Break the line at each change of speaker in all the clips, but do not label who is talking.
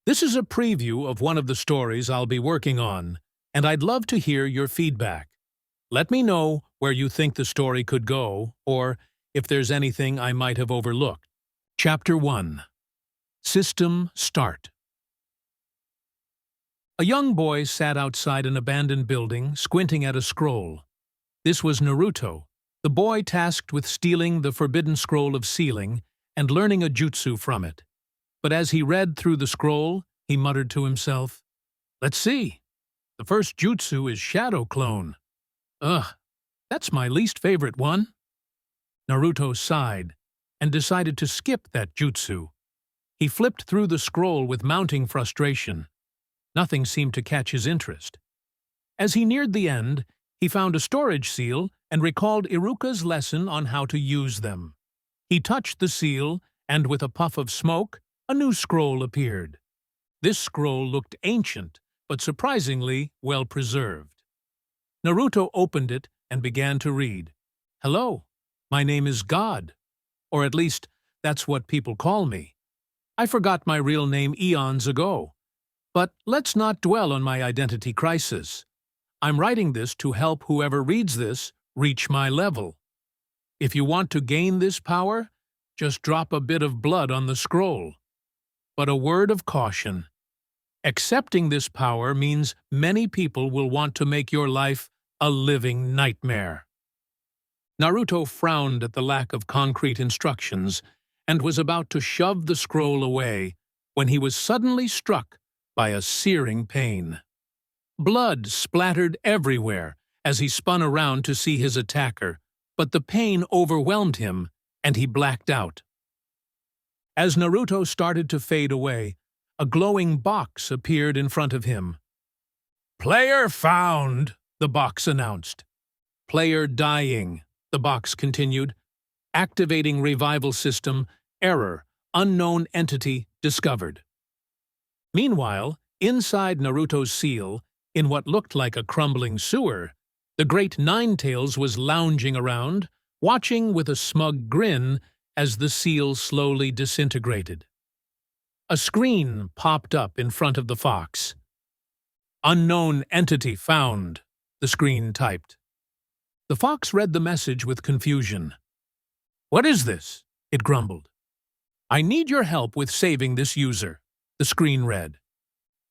This is a preview of one of the stories I'll be working on, and I'd love to hear your feedback. Let me know where you think the story could go, or if there's anything I might have overlooked. Chapter 1. System Start. A young boy sat outside an abandoned building, squinting at a scroll. This was Naruto, the boy tasked with stealing the forbidden scroll of sealing and learning a jutsu from it. But as he read through the scroll, he muttered to himself, "Let's see. The first jutsu is Shadow Clone. Ugh, that's my least favorite one." Naruto sighed and decided to skip that jutsu. He flipped through the scroll with mounting frustration. Nothing seemed to catch his interest. As he neared the end, he found a storage seal and recalled Iruka's lesson on how to use them. He touched the seal, and with a puff of smoke, a new scroll appeared. This scroll looked ancient, but surprisingly well preserved. Naruto opened it and began to read. "Hello, my name is God. Or at least, that's what people call me. I forgot my real name eons ago. But let's not dwell on my identity crisis. I'm writing this to help whoever reads this reach my level. If you want to gain this power, just drop a bit of blood on the scroll. But a word of caution. Accepting this power means many people will want to make your life a living nightmare." Naruto frowned at the lack of concrete instructions and was about to shove the scroll away when he was suddenly struck by a searing pain. Blood splattered everywhere as he spun around to see his attacker, but the pain overwhelmed him and he blacked out. As Naruto started to fade away, a glowing box appeared in front of him. "Player found," the box announced. "Player dying," the box continued. "Activating revival system, error, unknown entity discovered." Meanwhile, inside Naruto's seal, in what looked like a crumbling sewer, the great Ninetales was lounging around, watching with a smug grin as the seal slowly disintegrated. A screen popped up in front of the fox. "Unknown entity found," the screen typed. The fox read the message with confusion. "What is this?" it grumbled. "I need your help with saving this user," the screen read.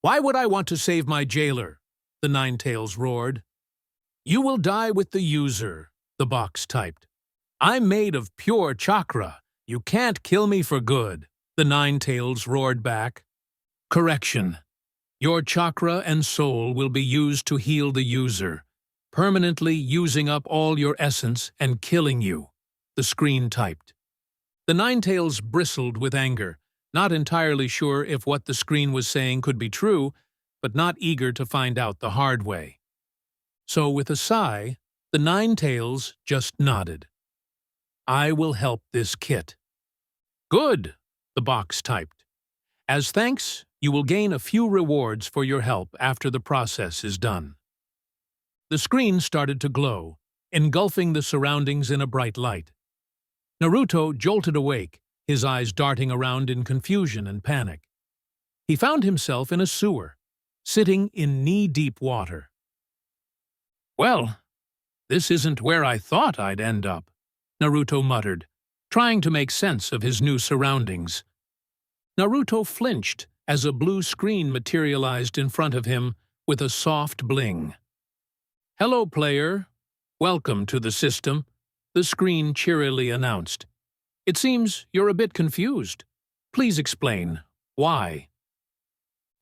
"Why would I want to save my jailer?" the Ninetales roared. "You will die with the user," the box typed. "I'm made of pure chakra. You can't kill me for good," the Ninetales roared back. "Correction. Your chakra and soul will be used to heal the user, permanently using up all your essence and killing you," the screen typed. The Ninetales bristled with anger, not entirely sure if what the screen was saying could be true, but not eager to find out the hard way. So with a sigh, the Ninetales just nodded. "I will help this kit." "Good," the box typed. "As thanks, you will gain a few rewards for your help after the process is done." The screen started to glow, engulfing the surroundings in a bright light. Naruto jolted awake, his eyes darting around in confusion and panic. He found himself in a sewer, sitting in knee-deep water. "Well, this isn't where I thought I'd end up," Naruto muttered, trying to make sense of his new surroundings. Naruto flinched as a blue screen materialized in front of him with a soft bling. "Hello, player. Welcome to the system," the screen cheerily announced. "It seems you're a bit confused. Please explain. Why?"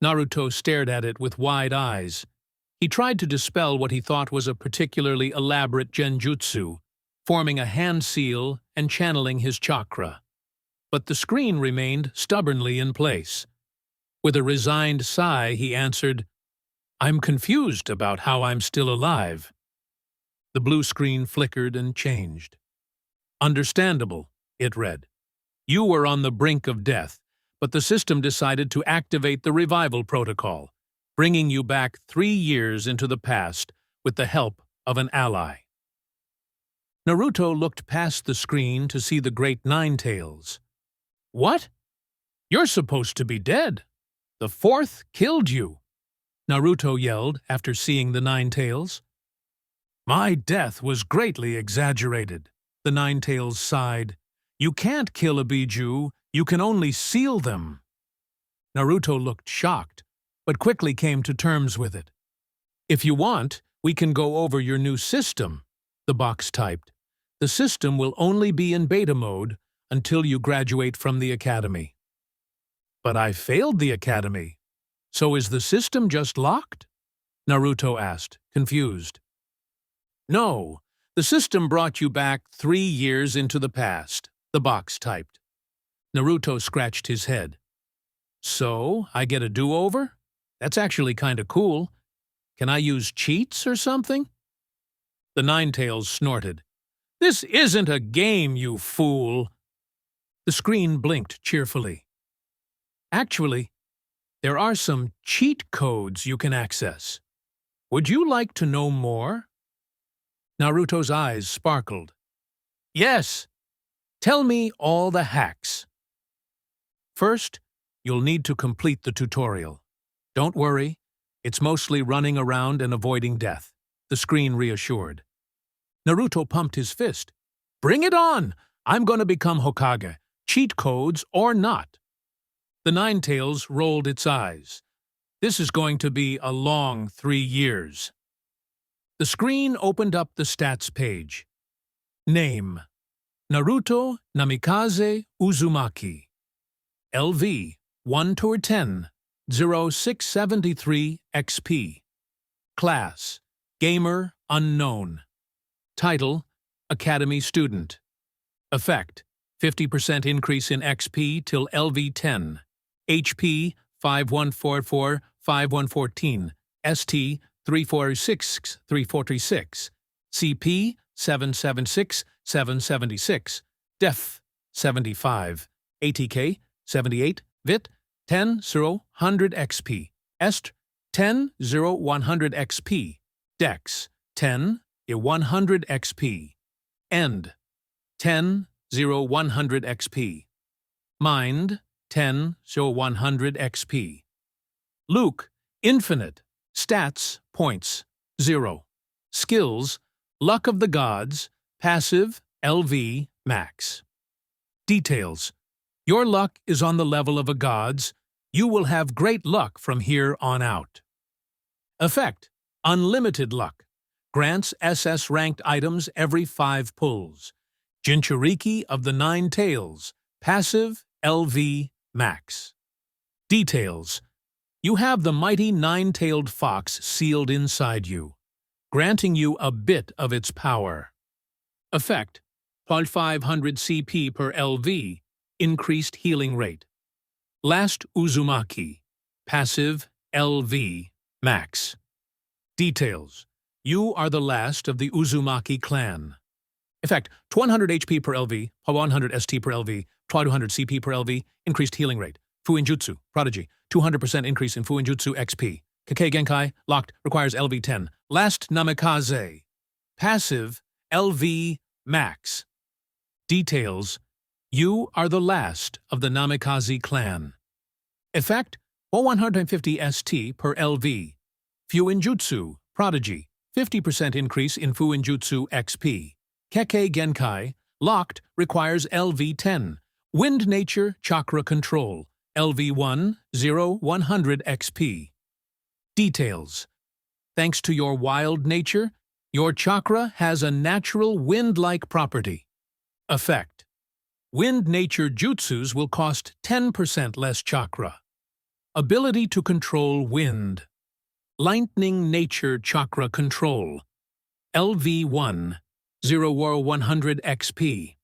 Naruto stared at it with wide eyes. He tried to dispel what he thought was a particularly elaborate genjutsu, forming a hand seal and channeling his chakra. But the screen remained stubbornly in place. With a resigned sigh, he answered, "I'm confused about how I'm still alive." The blue screen flickered and changed. "Understandable," it read. "You were on the brink of death, but the system decided to activate the revival protocol, bringing you back 3 years into the past with the help of an ally." Naruto looked past the screen to see the great Ninetales. "What? You're supposed to be dead. The fourth killed you, Naruto yelled after seeing the nine tails. My death was greatly exaggerated, the nine tails sighed. You can't kill a Biju, you can only seal them. Naruto looked shocked, but quickly came to terms with it. If you want, we can go over your new system, the box typed. The system will only be in beta mode until you graduate from the academy. But I failed the academy. So is the system just locked? Naruto asked, confused. No, the system brought you back 3 years into the past, the box typed. Naruto scratched his head. So, I get a do-over? That's actually kinda cool. Can I use cheats or something? The Ninetales snorted. This isn't a game, you fool! The screen blinked cheerfully. Actually, there are some cheat codes you can access. Would you like to know more? Naruto's eyes sparkled. Yes! Tell me all the hacks. First, you'll need to complete the tutorial. Don't worry, it's mostly running around and avoiding death, the screen reassured. Naruto pumped his fist. Bring it on! I'm going to become Hokage, cheat codes or not. The Ninetales rolled its eyes. This is going to be a long 3 years. The screen opened up the stats page. Name: Naruto Namikaze Uzumaki. LV 1-10, 0673 XP. Class: Gamer Unknown. Title: Academy Student. Effect: 50% increase in XP till LV10. HP 5144 5114. ST 346 346. CP 776 776. Def 75. ATK 78. VIT 10 0 100 XP. EST 10 0 100 XP. Dex 10 100 XP. End 10 0 100 XP. Mind 10 0 100 XP. Luke Infinite. Stats points 0. Skills Luck of the Gods. Passive LV Max. Details: your luck is on the level of a god's. You will have great luck from here on out. Effect: Unlimited luck. Grants SS-ranked items every 5 pulls. Jinchuriki of the Nine Tails. Passive LV Max. Details: you have the mighty nine-tailed fox sealed inside you, granting you a bit of its power. Effect: 500 CP per LV. Increased healing rate. Last Uzumaki. Passive LV Max. Details: you are the last of the Uzumaki clan. Effect: 100 HP per LV, 100 ST per LV, 200 CP per LV, increased healing rate. Fuinjutsu, Prodigy, 200% increase in Fuinjutsu XP. Kekkei Genkai, locked, requires LV10. Last Namikaze. Passive LV Max. Details: you are the last of the Namikaze clan. Effect: 150 ST per LV. Fuinjutsu, Prodigy, 50% increase in Fuinjutsu XP. Kekkei Genkai, locked, requires LV10. Wind Nature Chakra Control, LV1, 100 XP. Details: thanks to your wild nature, your chakra has a natural wind-like property. Effect: Wind Nature Jutsus will cost 10% less chakra. Ability to control wind. Lightning Nature Chakra Control, LV1, 100 XP.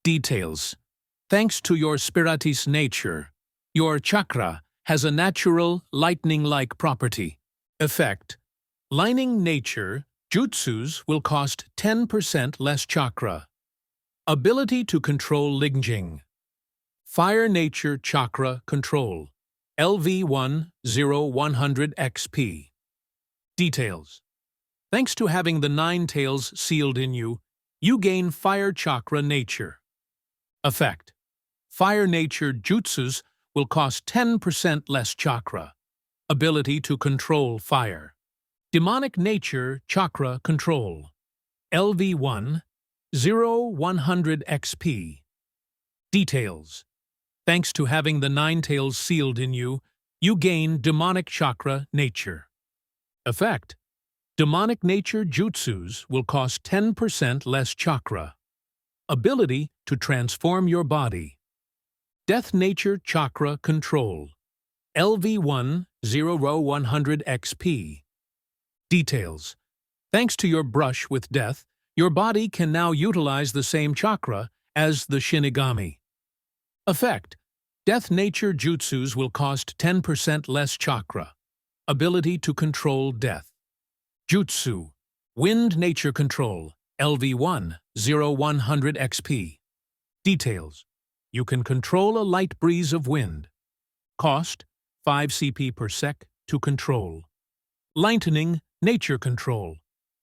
Details: thanks to your spiritus nature, your chakra has a natural lightning-like property. Effect: Lightning Nature Jutsus will cost 10% less chakra. Ability to control Lingjing. Fire Nature Chakra Control, LV1, 100 XP. Details: thanks to having the Nine Tails sealed in you, you gain Fire Chakra Nature. Effect: Fire Nature Jutsus will cost 10% less chakra. Ability to control fire. Demonic Nature Chakra Control. LV1 0100 XP. Details. Thanks to having the Nine Tails sealed in you, you gain Demonic Chakra Nature. Effect. Demonic Nature Jutsus will cost 10% less chakra. Ability to transform your body. Death Nature Chakra Control. LV1 0100 XP. Details. Thanks to your brush with death, your body can now utilize the same chakra as the Shinigami. Effect. Death Nature Jutsus will cost 10% less chakra. Ability to control death. Jutsu. Wind Nature Control. LV1 0100 XP. Details. You can control a light breeze of wind. Cost 5 CP per sec to control. Lightning Nature Control.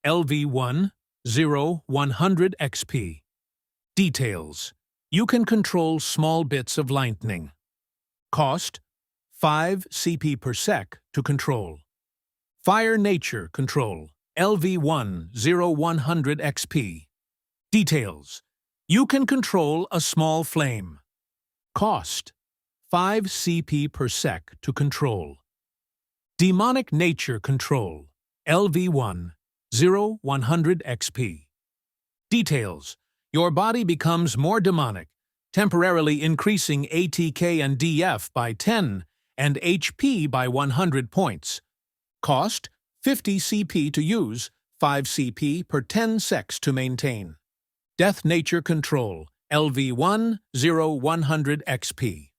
LV1 0100 XP. Details. You can control small bits of lightning. Cost 5 CP per sec to control. Fire Nature Control. LV1 0100 XP. Details. You can control a small flame. Cost 5 CP per sec to control. Demonic Nature Control. LV1 0100 XP. Details. Your body becomes more demonic, temporarily increasing ATK and DF by 10 and HP by 100 points. Cost 50 CP to use, 5 CP per 10 secs to maintain. Death Nature Control. LV1 0100 XP.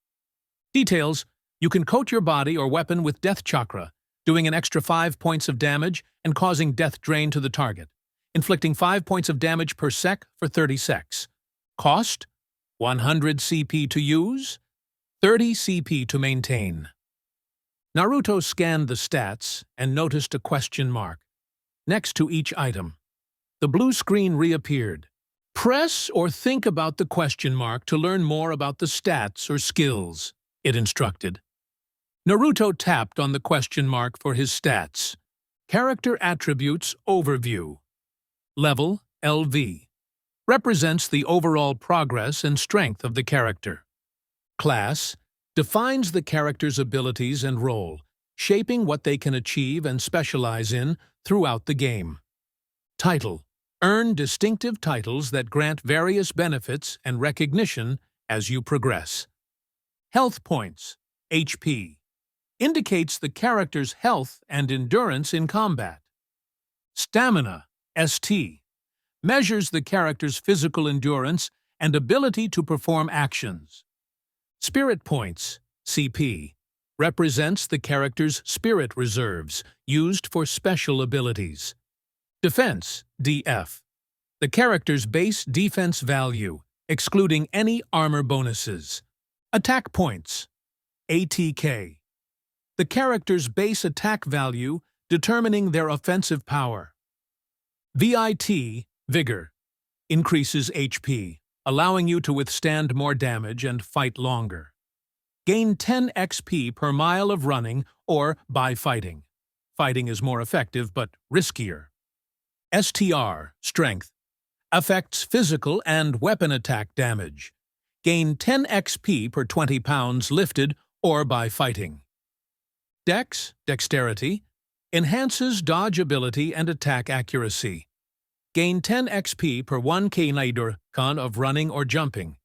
Details. You can coat your body or weapon with Death Chakra, doing an extra 5 points of damage and causing death drain to the target, inflicting 5 points of damage per sec for 30 secs. Cost 100 CP to use, 30 CP to maintain. Naruto scanned the stats and noticed a question mark next to each item. The blue screen reappeared. Press or think about the question mark to learn more about the stats or skills, it instructed. Naruto tapped on the question mark for his stats. Character Attributes Overview. Level LV. Represents the overall progress and strength of the character. Class defines the character's abilities and role, shaping what they can achieve and specialize in throughout the game. Title. Earn distinctive titles that grant various benefits and recognition as you progress. Health Points, HP. Indicates the character's health and endurance in combat. Stamina, ST. Measures the character's physical endurance and ability to perform actions. Spirit Points, CP. Represents the character's spirit reserves, used for special abilities. Defense, DF. The character's base defense value, excluding any armor bonuses. Attack Points, ATK. The character's base attack value, determining their offensive power. VIT, Vigor. Increases HP, allowing you to withstand more damage and fight longer. Gain 10 XP per mile of running or by fighting. Fighting is more effective but riskier. STR, Strength. Affects physical and weapon attack damage. Gain 10 XP per 20 pounds lifted or by fighting. Dex, Dexterity. Enhances dodge ability and attack accuracy. Gain 10 XP per 1 km of running or jumping.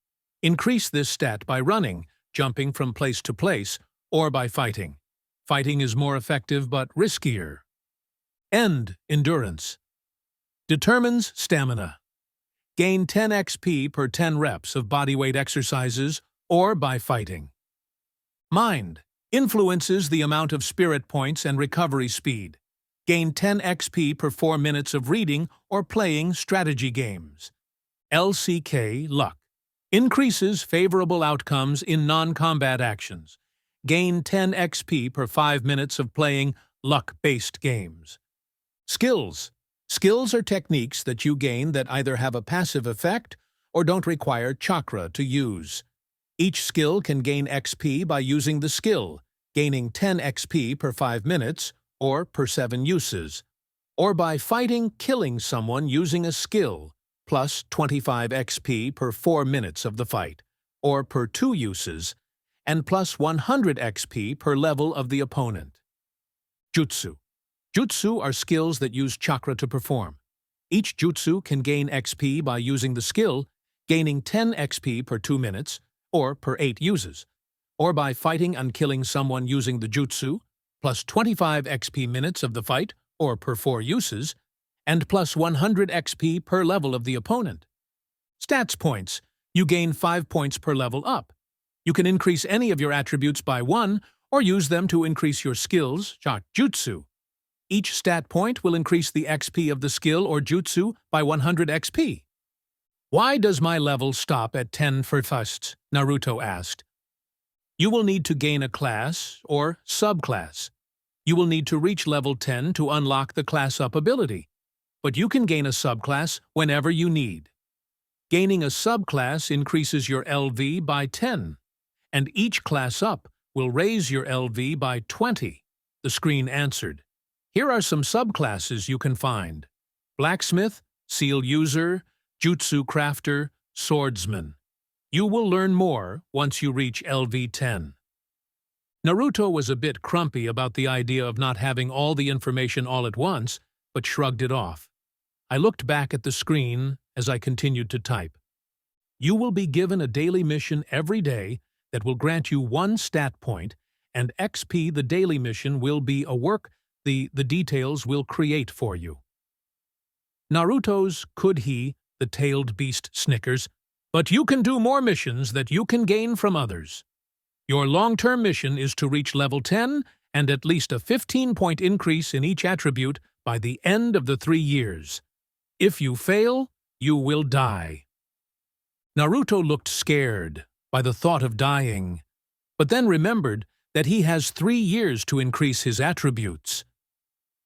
Increase this stat by running, jumping from place to place, or by fighting. Fighting is more effective but riskier. End, Endurance. Determines stamina. Gain 10 XP per 10 reps of bodyweight exercises or by fighting. Mind. Influences the amount of spirit points and recovery speed. Gain 10 XP per 4 minutes of reading or playing strategy games. LCK, Luck. Increases favorable outcomes in non-combat actions. Gain 10 XP per 5 minutes of playing luck-based games. Skills. Skills are techniques that you gain that either have a passive effect or don't require chakra to use. Each skill can gain XP by using the skill, gaining 10 XP per 5 minutes or per 7 uses, or by killing someone using a skill, plus 25 XP per 4 minutes of the fight, or per 2 uses, and plus 100 XP per level of the opponent. Jutsu. Jutsu are skills that use chakra to perform. Each jutsu can gain XP by using the skill, gaining 10 XP per 2 minutes, or per 8 uses, or by fighting and killing someone using the jutsu, plus 25 XP minutes of the fight, or per 4 uses, and plus 100 XP per level of the opponent. Stats points. You gain 5 points per level up. You can increase any of your attributes by 1, or use them to increase your skills, jutsu. Each stat point will increase the XP of the skill or jutsu by 100 XP. Why does my level stop at 10 firsts? Naruto asked. You will need to gain a class or subclass. You will need to reach level 10 to unlock the class up ability, but you can gain a subclass whenever you need. Gaining a subclass increases your LV by 10, and each class up will raise your LV by 20, the screen answered. Here are some subclasses you can find: Blacksmith, Seal User, Jutsu Crafter, Swordsman. You will learn more once you reach LV 10. Naruto was a bit grumpy about the idea of not having all the information all at once, but shrugged it off. I looked back at the screen as I continued to type. You will be given a daily mission every day that will grant you 1 stat point, and XP the daily mission will be a work the details will create for you. Naruto's could he, the tailed beast snickers, but you can do more missions that you can gain from others. Your long-term mission is to reach level 10 and at least a 15-point increase in each attribute by the end of the 3 years. If you fail, you will die. Naruto looked scared by the thought of dying, but then remembered that he has 3 years to increase his attributes.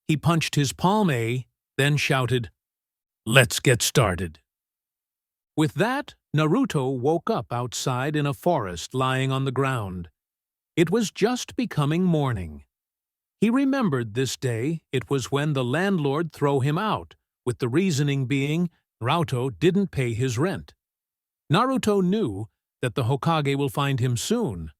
He punched his palm, then shouted, "Let's get started." With that, Naruto woke up outside in a forest lying on the ground. It was just becoming morning. He remembered this day it was when the landlord threw him out, with the reasoning being Naruto didn't pay his rent. Naruto knew that the Hokage will find him soon,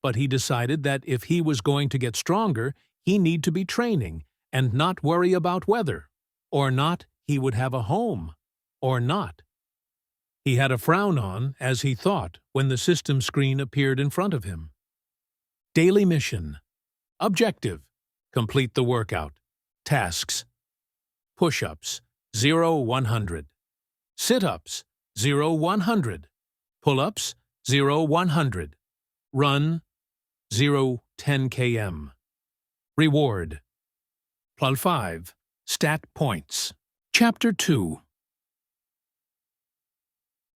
but he decided that if he was going to get stronger, he need to be training and not worry about whether or not he would have a home or not. He had a frown on, as he thought, when the system screen appeared in front of him. Daily mission. Objective: complete the workout. Tasks: push-ups, 0-100. Sit-ups, 0-100. Pull-ups, 0-100. Run, 0-10 km. Reward: +5 stat points. Chapter 2.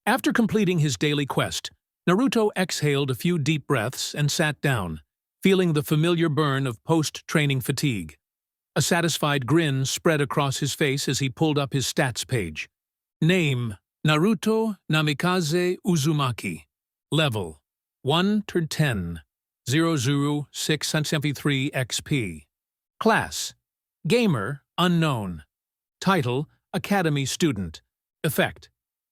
After completing his daily quest, Naruto exhaled a few deep breaths and sat down, feeling the familiar burn of post-training fatigue. A satisfied grin spread across his face as he pulled up his stats page. Name: Naruto Namikaze Uzumaki. Level: 1-10, 00673 XP. Class: Gamer, unknown. Title: Academy Student. Effect: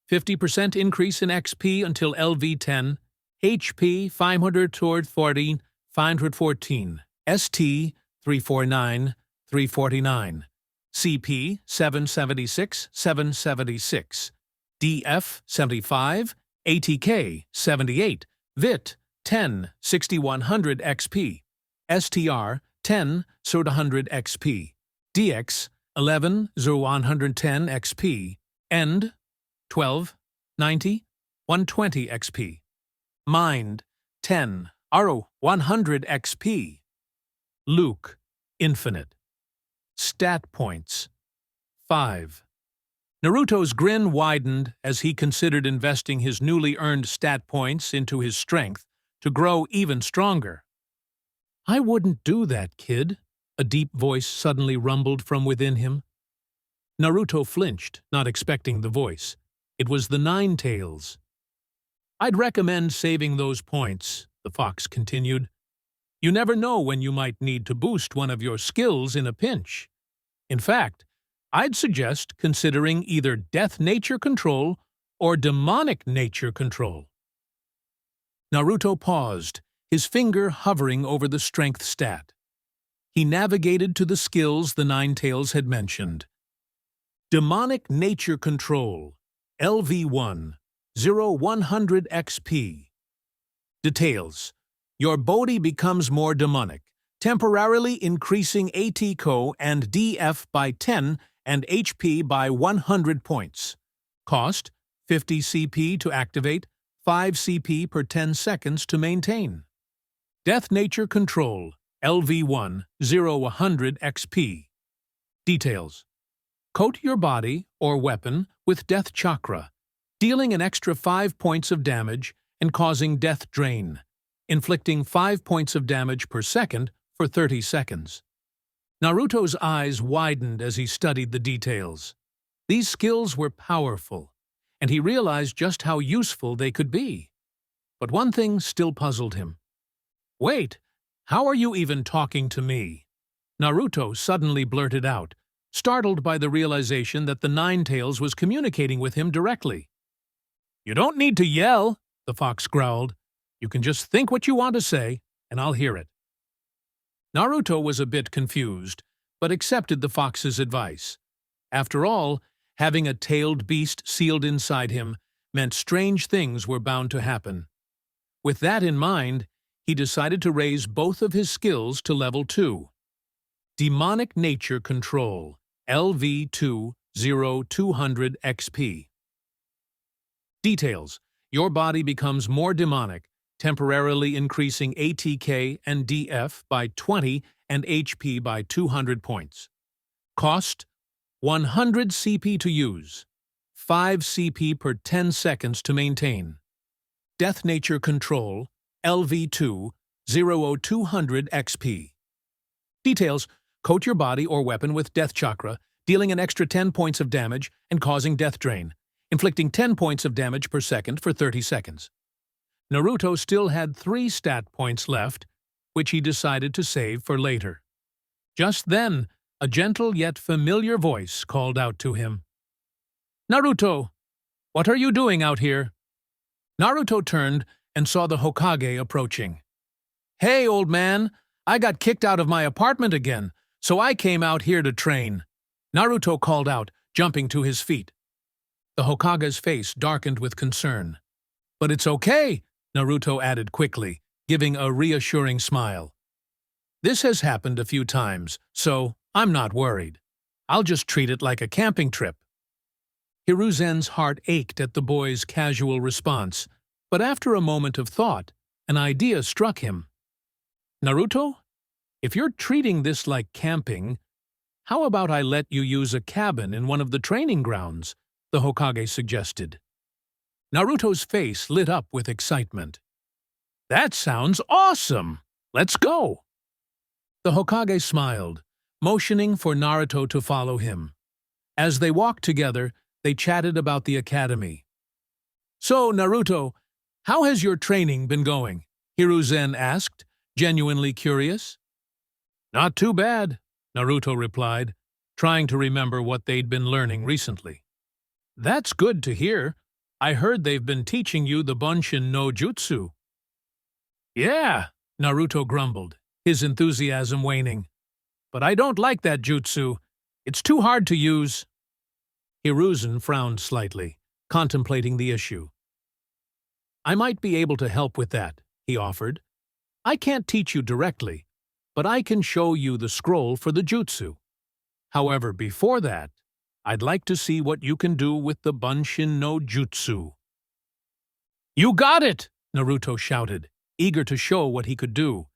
50% increase in XP until LV 10. HP 500 toward 40, 514. ST 349, 349. CP 776, 776. DF 75, ATK 78. VIT 10, 6100 XP. STR 10, 100 XP. DX 11, 110 XP. END 12, 90, 120 XP. Mind 10, 100 XP. Luke infinite. Stat points 5. Naruto's grin widened as he considered investing his newly earned stat points into his strength to grow even stronger. "I wouldn't do that, kid," a deep voice suddenly rumbled from within him. Naruto flinched, not expecting the voice. It was the Nine-Tails. I'd recommend saving those points, the fox continued. You never know when you might need to boost one of your skills in a pinch. In fact, I'd suggest considering either death nature control or demonic nature control. Naruto paused, his finger hovering over the strength stat. He navigated to the skills the Ninetales had mentioned. Demonic Nature Control, LV1, 0100 XP. Details. Your body becomes more demonic, temporarily increasing ATCO and DF by 10 and HP by 100 points. Cost, 50 CP to activate, 5 CP per 10 seconds to maintain. Death Nature Control, LV1, 0100 XP. Details. Coat your body, or weapon, with Death Chakra, dealing an extra 5 points of damage and causing Death Drain, inflicting 5 points of damage per second for 30 seconds. Naruto's eyes widened as he studied the details. These skills were powerful, and he realized just how useful they could be. But one thing still puzzled him. Wait, how are you even talking to me? Naruto suddenly blurted out, startled by the realization that the Ninetales was communicating with him directly. You don't need to yell, the fox growled. You can just think what you want to say, and I'll hear it. Naruto was a bit confused, but accepted the fox's advice. After all, having a tailed beast sealed inside him meant strange things were bound to happen. With that in mind, he decided to raise both of his skills to level 2. Demonic Nature Control, LV2, 0200 XP. Details. Your body becomes more demonic, temporarily increasing ATK and DF by 20 and HP by 200 points. Cost, 100 CP to use, 5 CP per 10 seconds to maintain. Death Nature Control, LV2, 0200 XP. Details. Coat your body or weapon with Death Chakra, dealing an extra 10 points of damage and causing Death Drain, inflicting 10 points of damage per second for 30 seconds. Naruto still had 3 stat points left, which he decided to save for later. Just then, a gentle yet familiar voice called out to him. Naruto, what are you doing out here? Naruto turned and saw the Hokage approaching. Hey, old man, I got kicked out of my apartment again, so I came out here to train, Naruto called out, jumping to his feet. The Hokage's face darkened with concern. But it's okay, Naruto added quickly, giving a reassuring smile. This has happened a few times, so I'm not worried. I'll just treat it like a camping trip. Hiruzen's heart ached at the boy's casual response, but after a moment of thought, an idea struck him. Naruto, if you're treating this like camping, how about I let you use a cabin in one of the training grounds, the Hokage suggested. Naruto's face lit up with excitement. That sounds awesome! Let's go! The Hokage smiled, motioning for Naruto to follow him. As they walked together, they chatted about the academy. So, Naruto, how has your training been going? Hiruzen asked, genuinely curious. Not too bad, Naruto replied, trying to remember what they'd been learning recently. That's good to hear. I heard they've been teaching you the Bunshin no Jutsu. Yeah, Naruto grumbled, his enthusiasm waning. But I don't like that jutsu. It's too hard to use. Hiruzen frowned slightly, contemplating the issue. I might be able to help with that, he offered. I can't teach you directly, but I can show you the scroll for the jutsu. However, before that, I'd like to see what you can do with the Bunshin no Jutsu. You got it! Naruto shouted, eager to show what he could do.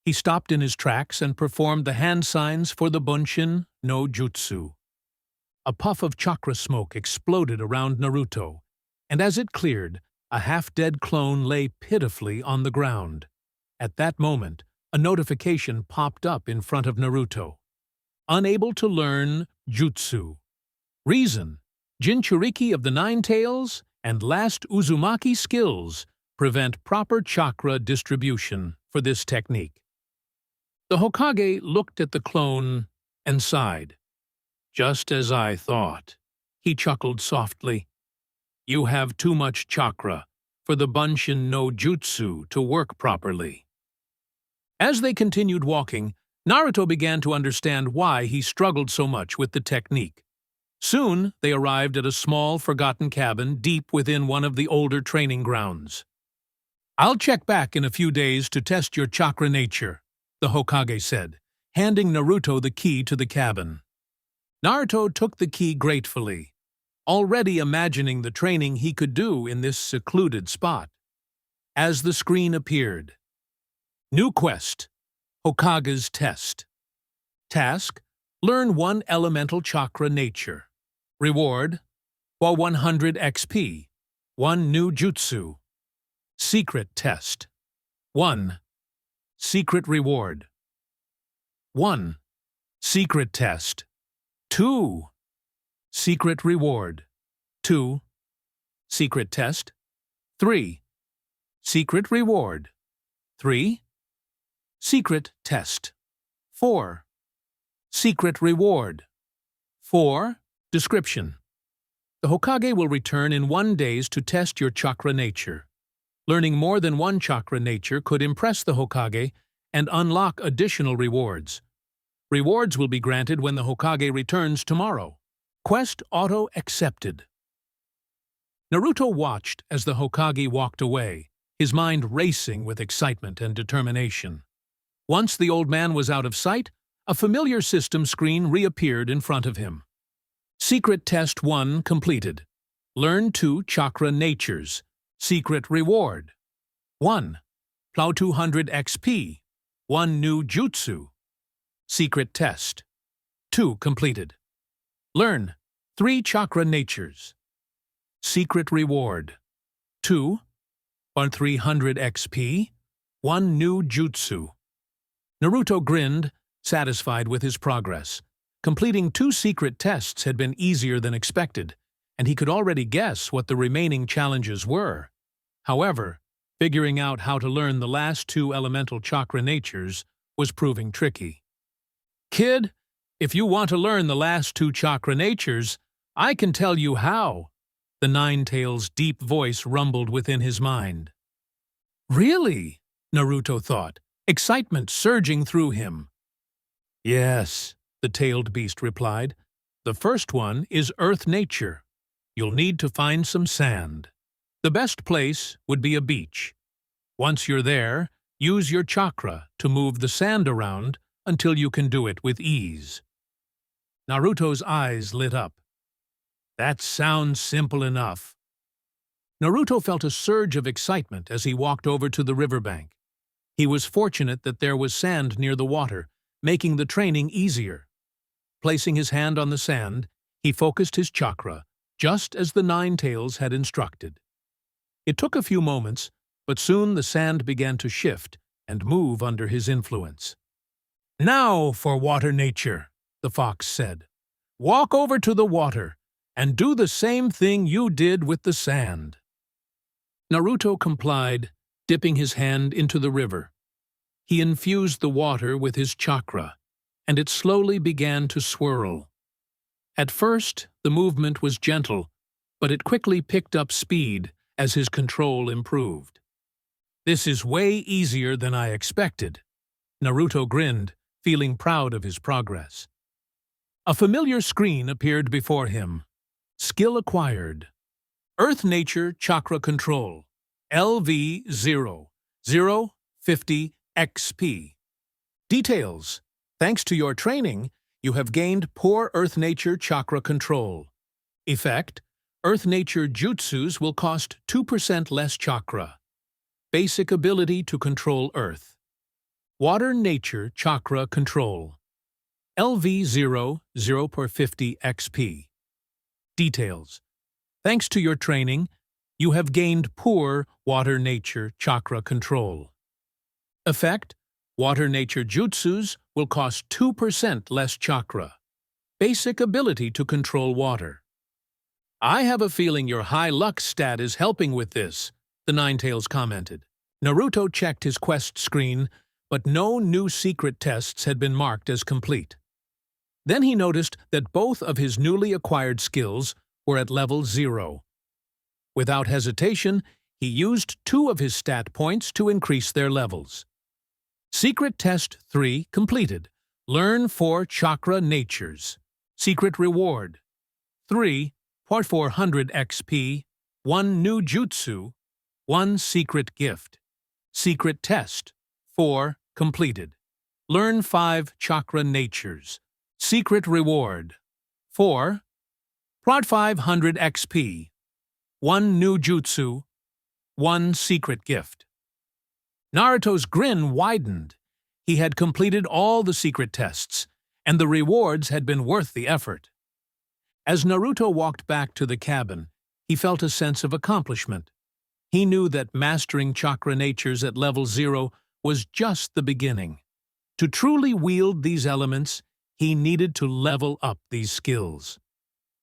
He stopped in his tracks and performed the hand signs for the Bunshin no Jutsu. A puff of chakra smoke exploded around Naruto, and as it cleared, a half-dead clone lay pitifully on the ground. At that moment, a notification popped up in front of Naruto. Unable to learn Jutsu. Reason: Jinchuriki of the Ninetales and last Uzumaki skills prevent proper chakra distribution for this technique. The Hokage looked at the clone and sighed. "Just as I thought." He chuckled softly. "You have too much chakra for the Bunshin no Jutsu to work properly." As they continued walking, Naruto began to understand why he struggled so much with the technique. Soon, they arrived at a small, forgotten cabin deep within one of the older training grounds. "I'll check back in a few days to test your chakra nature," the Hokage said, handing Naruto the key to the cabin. Naruto took the key gratefully, already imagining the training he could do in this secluded spot. As the screen appeared, new quest, Hokage's test. Task, learn one elemental chakra nature. Reward, 100 XP, 1 new jutsu. Secret test. 1. Secret reward. 1. Secret test. 2. Secret reward. 2. Secret test. 3. Secret reward. 3. Secret test. 4. Secret reward. 4. Description. The Hokage will return in 1 day to test your chakra nature. Learning more than one chakra nature could impress the Hokage and unlock additional rewards. Rewards will be granted when the Hokage returns tomorrow. Quest auto accepted. Naruto watched as the Hokage walked away, his mind racing with excitement and determination. Once the old man was out of sight, a familiar system screen reappeared in front of him. Secret Test 1 completed. Learn 2 chakra natures. Secret reward. 1. Plow 200 XP. 1 new jutsu. Secret test. 2 completed. Learn 3 chakra natures. Secret reward. 2. On 300 XP. 1 new jutsu. Naruto grinned, satisfied with his progress. Completing 2 secret tests had been easier than expected, and he could already guess what the remaining challenges were. However, figuring out how to learn the last 2 elemental chakra natures was proving tricky. "Kid, if you want to learn the last 2 chakra natures, I can tell you how," the Nine-Tails' deep voice rumbled within his mind. "Really?" Naruto thought, excitement surging through him. "Yes," the tailed beast replied. "The first one is Earth Nature. You'll need to find some sand. The best place would be a beach. Once you're there, use your chakra to move the sand around until you can do it with ease." Naruto's eyes lit up. That sounds simple enough. Naruto felt a surge of excitement as he walked over to the riverbank. He was fortunate that there was sand near the water, making the training easier. Placing his hand on the sand, he focused his chakra, just as the Nine-Tails had instructed. It took a few moments, but soon the sand began to shift and move under his influence. "Now for water nature," the fox said. "Walk over to the water and do the same thing you did with the sand." Naruto complied, dipping his hand into the river. He infused the water with his chakra, and it slowly began to swirl. At first, the movement was gentle, but it quickly picked up speed as his control improved. "This is way easier than I expected." Naruto grinned, feeling proud of his progress. A familiar screen appeared before him. Skill acquired. Earth Nature Chakra Control. LV0. 050 XP. Details. Thanks to your training, you have gained Poor Earth Nature Chakra Control. Effect. Earth Nature Jutsus will cost 2% less chakra. Basic ability to control Earth. Water Nature Chakra Control. LV0, 0/50 XP. Details. Thanks to your training, you have gained Poor Water Nature Chakra Control. Effect. Water Nature Jutsus will cost 2% less chakra. Basic ability to control water. "I have a feeling your high luck stat is helping with this," the Ninetales commented. Naruto checked his quest screen, but no new secret tests had been marked as complete. Then he noticed that both of his newly acquired skills were at level 0. Without hesitation, he used 2 of his stat points to increase their levels. Secret Test 3 completed. Learn 4 Chakra Natures. Secret Reward 3,400 XP, 1 new Jutsu, 1 Secret Gift. Secret Test 4 completed. Learn 5 Chakra Natures. Secret Reward 4,500 XP, 1 new Jutsu, 1 Secret Gift. Naruto's grin widened. He had completed all the secret tests, and the rewards had been worth the effort. As Naruto walked back to the cabin, he felt a sense of accomplishment. He knew that mastering chakra natures at level 0 was just the beginning. To truly wield these elements, he needed to level up these skills.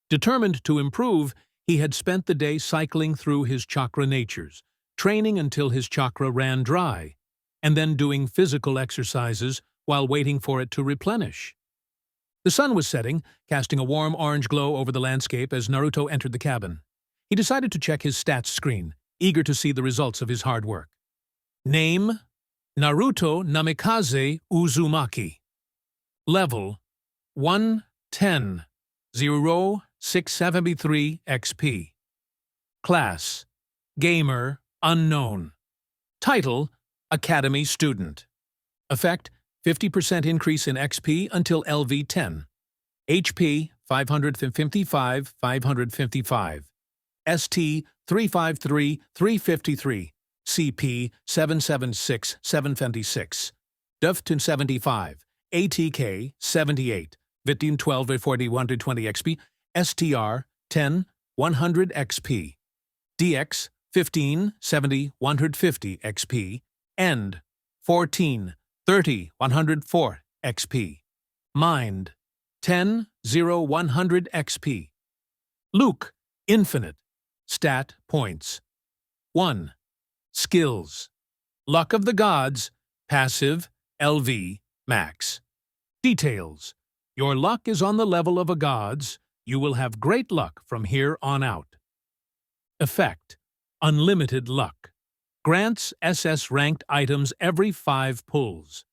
Determined to improve, he had spent the day cycling through his chakra natures, training until his chakra ran dry, and then doing physical exercises while waiting for it to replenish. The sun was setting, casting a warm orange glow over the landscape as Naruto entered the cabin. He decided to check his stats screen, eager to see the results of his hard work. Name: Naruto Namikaze Uzumaki. Level: 110, 0673 XP. Class: Gamer Unknown. Title: Academy Student. Effect: 50% increase in XP until LV 10. HP 555, 555. ST 353, 353. CP 776, 726. DUF 75. ATK 78. Victim 12 41 to 20 XP. STR 10, 100 XP. DX 15, 70, 150 XP. END 14, 30, 104 XP. Mind 10, 0, 100 XP. Luke Infinite. Stat points. 1. Skills. Luck of the Gods. Passive. LV. Max. Details. Your luck is on the level of a god's. You will have great luck from here on out. Effect: Unlimited luck. Grants SS-ranked items every 5 pulls.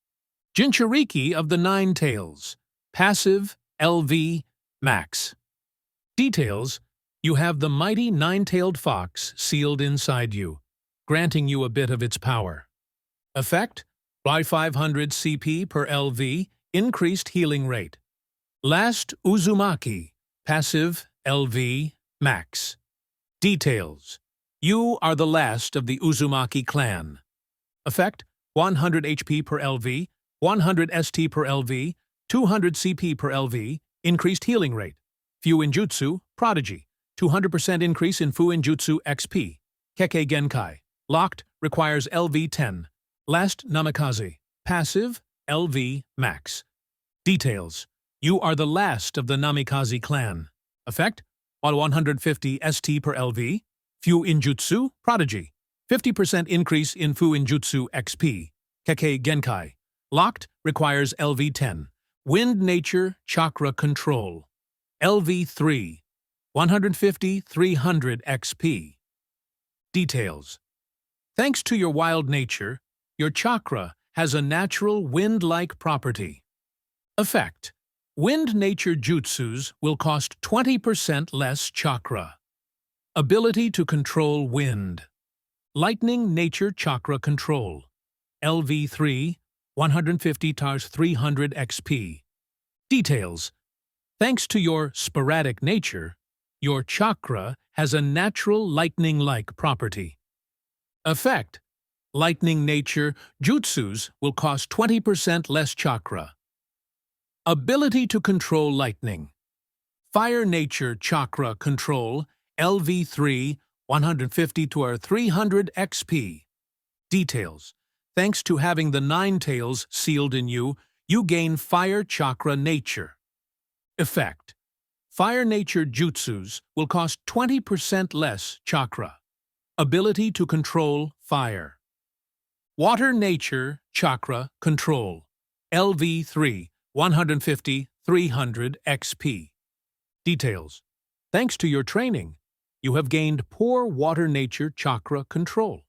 Jinchuriki of the Ninetales. Passive. LV. Max. Details: You have the mighty nine-tailed fox sealed inside you, granting you a bit of its power. Effect: By 500 CP per LV, increased healing rate. Last Uzumaki. Passive. LV. Max. Details: You are the last of the Uzumaki clan. Effect: 100 HP per LV, 100 ST per LV, 200 CP per LV, increased healing rate. Fuinjutsu, Prodigy, 200% increase in Fuinjutsu XP. Kekkei Genkai, locked, requires LV 10. Last Namikaze, passive, LV max. Details: You are the last of the Namikaze clan. Effect: on 150 ST per LV. Fuinjutsu, Prodigy, 50% increase in Fuinjutsu XP. Kekkei Genkai, locked, requires LV 10. Wind Nature, Chakra Control. LV 3, 150, 300 XP. Details: Thanks to your wild nature, your chakra has a natural wind-like property. Effect: Wind Nature Jutsus will cost 20% less chakra. Ability to control wind. Lightning Nature Chakra Control. LV 3, 150 × 300 XP. Details: Thanks to your sporadic nature, your chakra has a natural lightning-like property. Effect: Lightning Nature Jutsus will cost 20% less chakra. Ability to control lightning. Fire Nature Chakra Control. LV 3, 150 × 300 XP. Details: Thanks to having the Ninetales sealed in you, you gain Fire Chakra Nature. Effect: Fire Nature Jutsus will cost 20% less chakra. Ability to control fire. Water Nature Chakra Control. LV3, 150, 300 XP. Details. Thanks to your training, you have gained Poor Water Nature Chakra Control.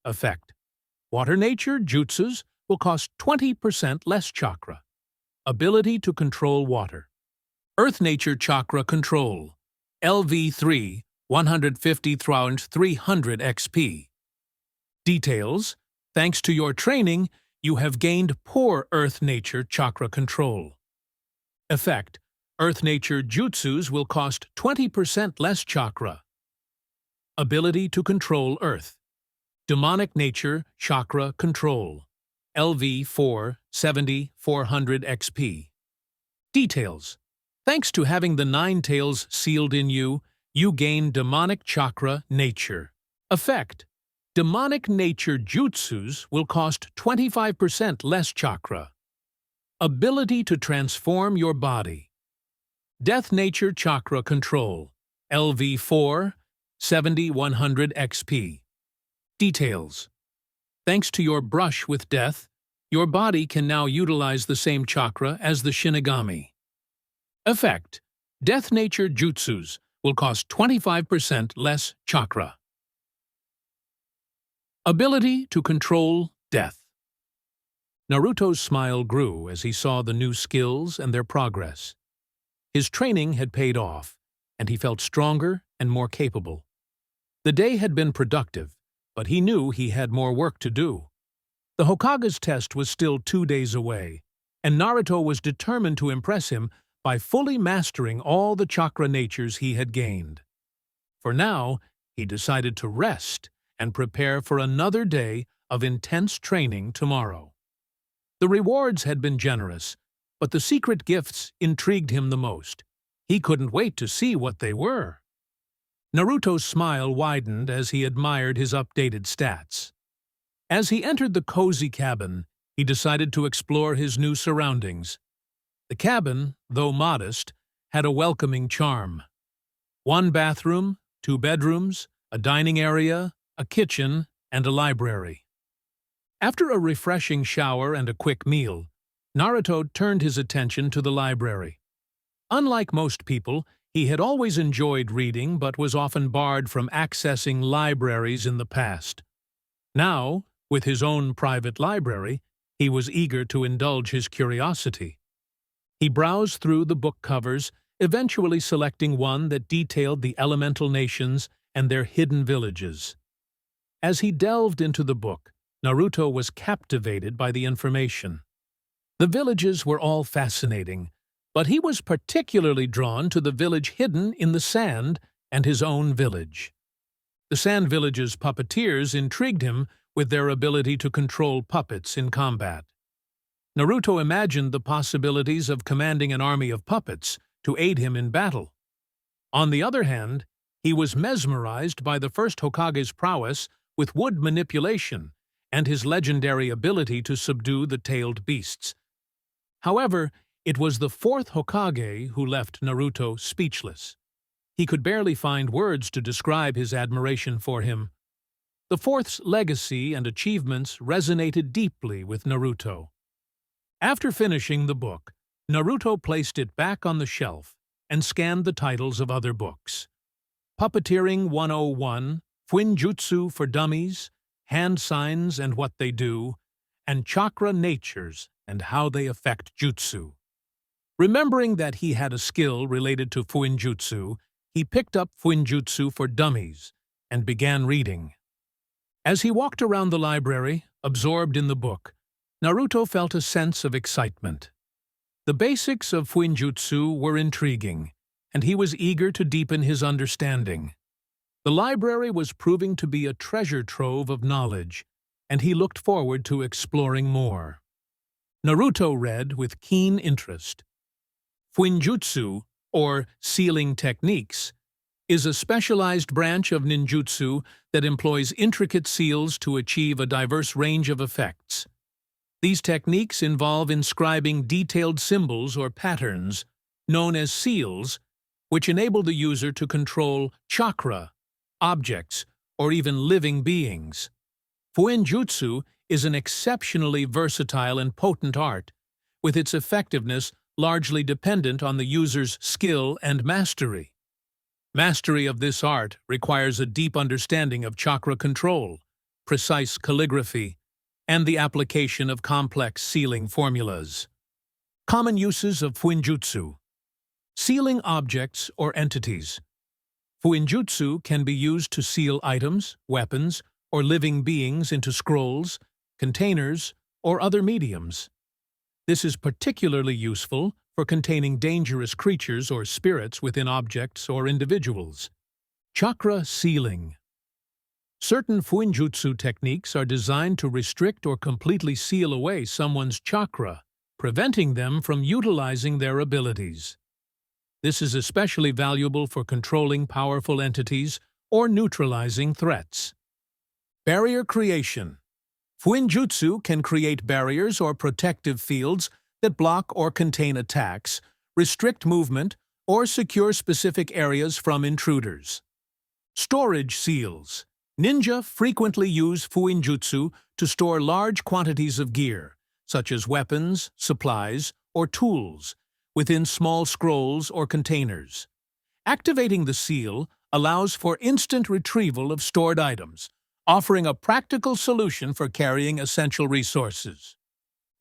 Effect. Water Nature jutsus will cost 20% less chakra. Ability to control water. Earth Nature Chakra Control. LV3, 150 300 XP. Details. Thanks to your training, you have gained Poor Earth Nature Chakra Control. Effect. Earth Nature jutsus will cost 20% less chakra. Ability to control Earth. Demonic Nature Chakra Control. LV4, 70 400 XP. Details. Thanks to having the 9 tails sealed in you, you gain Demonic Chakra Nature. Effect. Demonic Nature jutsus will cost 25% less chakra. Ability to transform your body. Death Nature Chakra Control. LV4, 70 100 XP. Details. Thanks to your brush with death, your body can now utilize the same chakra as the Shinigami. Effect. Death Nature jutsus will cost 25% less chakra. Ability to control death. Naruto's smile grew as he saw the new skills and their progress. His training had paid off, and he felt stronger and more capable. The day had been productive, but he knew he had more work to do. The Hokage's test was still 2 days away, and Naruto was determined to impress him by fully mastering all the chakra natures he had gained. For now, he decided to rest and prepare for another day of intense training tomorrow. The rewards had been generous, but the secret gifts intrigued him the most. He couldn't wait to see what they were. Naruto's smile widened as he admired his updated stats. As he entered the cozy cabin, he decided to explore his new surroundings. The cabin, though modest, had a welcoming charm. 1 bathroom, 2 bedrooms, a dining area, a kitchen, and a library. After a refreshing shower and a quick meal, Naruto turned his attention to the library. Unlike most people, he had always enjoyed reading but was often barred from accessing libraries in the past. Now, with his own private library, he was eager to indulge his curiosity. He browsed through the book covers, eventually selecting one that detailed the elemental nations and their hidden villages. As he delved into the book, Naruto was captivated by the information. The villages were all fascinating, but he was particularly drawn to the village hidden in the sand and his own village. The Sand Village's puppeteers intrigued him with their ability to control puppets in combat. Naruto imagined the possibilities of commanding an army of puppets to aid him in battle. On the other hand, he was mesmerized by the first Hokage's prowess with wood manipulation and his legendary ability to subdue the tailed beasts. However, it was the 4th Hokage who left Naruto speechless. He could barely find words to describe his admiration for him. The 4th's legacy and achievements resonated deeply with Naruto. After finishing the book, Naruto placed it back on the shelf and scanned the titles of other books. Puppeteering 101, Fuinjutsu for Dummies, Hand Signs and What They Do, and Chakra Natures and How They Affect Jutsu. Remembering that he had a skill related to Fuinjutsu, he picked up Fuinjutsu for Dummies and began reading. As he walked around the library, absorbed in the book, Naruto felt a sense of excitement. The basics of Fuinjutsu were intriguing, and he was eager to deepen his understanding. The library was proving to be a treasure trove of knowledge, and he looked forward to exploring more. Naruto read with keen interest. Fuinjutsu, or sealing techniques, is a specialized branch of ninjutsu that employs intricate seals to achieve a diverse range of effects. These techniques involve inscribing detailed symbols or patterns, known as seals, which enable the user to control chakra, objects, or even living beings. Fuinjutsu is an exceptionally versatile and potent art, with its effectiveness largely dependent on the user's skill and mastery. Mastery of this art requires a deep understanding of chakra control, precise calligraphy, and the application of complex sealing formulas. Common uses of Fuinjutsu. Sealing objects or entities. Fuinjutsu can be used to seal items, weapons, or living beings into scrolls, containers, or other mediums. This is particularly useful for containing dangerous creatures or spirits within objects or individuals. Chakra sealing. Certain Fuinjutsu techniques are designed to restrict or completely seal away someone's chakra, preventing them from utilizing their abilities. This is especially valuable for controlling powerful entities or neutralizing threats. Barrier creation. Fuinjutsu can create barriers or protective fields that block or contain attacks, restrict movement, or secure specific areas from intruders. Storage seals. Ninja frequently use Fuinjutsu to store large quantities of gear, such as weapons, supplies, or tools, within small scrolls or containers. Activating the seal allows for instant retrieval of stored items, offering a practical solution for carrying essential resources.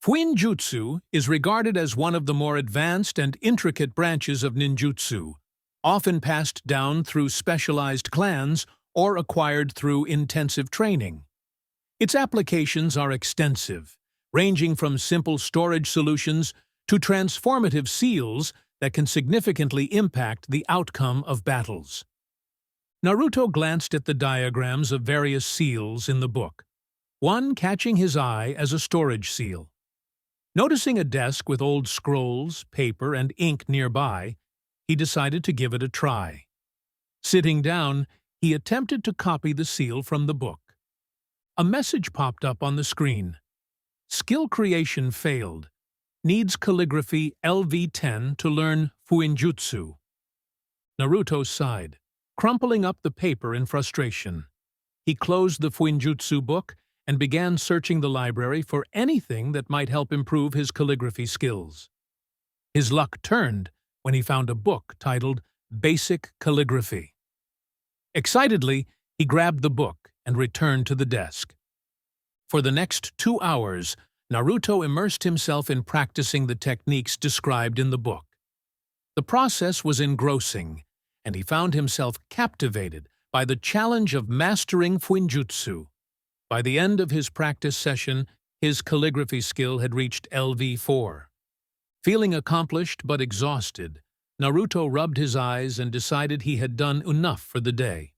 Fuinjutsu is regarded as one of the more advanced and intricate branches of ninjutsu, often passed down through specialized clans or acquired through intensive training. Its applications are extensive, ranging from simple storage solutions to transformative seals that can significantly impact the outcome of battles. Naruto glanced at the diagrams of various seals in the book, one catching his eye as a storage seal. Noticing a desk with old scrolls, paper, and ink nearby, he decided to give it a try. Sitting down, he attempted to copy the seal from the book. A message popped up on the screen. Skill creation failed. Needs calligraphy LV10 to learn Fuinjutsu. Naruto sighed, crumpling up the paper in frustration. He closed the Fuinjutsu book and began searching the library for anything that might help improve his calligraphy skills. His luck turned when he found a book titled Basic Calligraphy. Excitedly, he grabbed the book and returned to the desk. For the next 2 hours, Naruto immersed himself in practicing the techniques described in the book. The process was engrossing, and he found himself captivated by the challenge of mastering Fuinjutsu. By the end of his practice session, his calligraphy skill had reached LV4. Feeling accomplished but exhausted, Naruto rubbed his eyes and decided he had done enough for the day.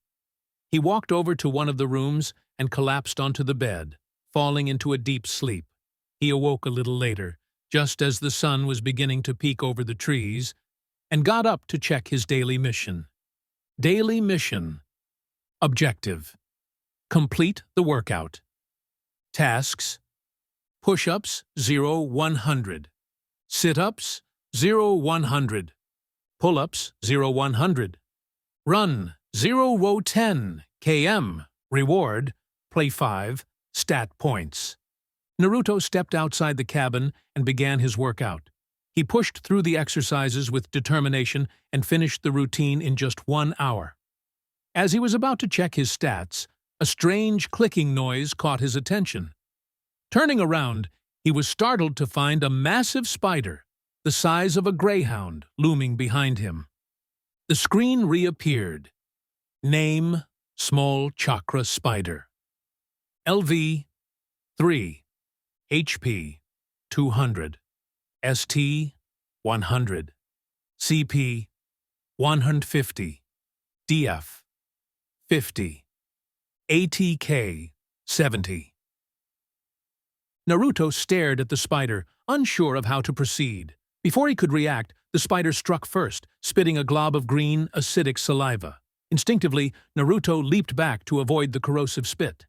He walked over to one of the rooms and collapsed onto the bed, falling into a deep sleep. He awoke a little later, just as the sun was beginning to peek over the trees, and got up to check his daily mission. Daily mission. Objective: complete the workout. Tasks: push-ups 0-100, sit-ups 0-100, pull-ups 0-100, run 0-10 km, reward, play 5, stat points. Naruto stepped outside the cabin and began his workout. He pushed through the exercises with determination and finished the routine in just 1 hour. As he was about to check his stats, a strange clicking noise caught his attention. Turning around, he was startled to find a massive spider, the size of a greyhound, looming behind him. The screen reappeared. Name: Small Chakra Spider. LV 3. HP 200. ST 100. CP 150. DF 50. ATK 70. Naruto stared at the spider, unsure of how to proceed. Before he could react, the spider struck first, spitting a glob of green, acidic saliva. Instinctively, Naruto leaped back to avoid the corrosive spit.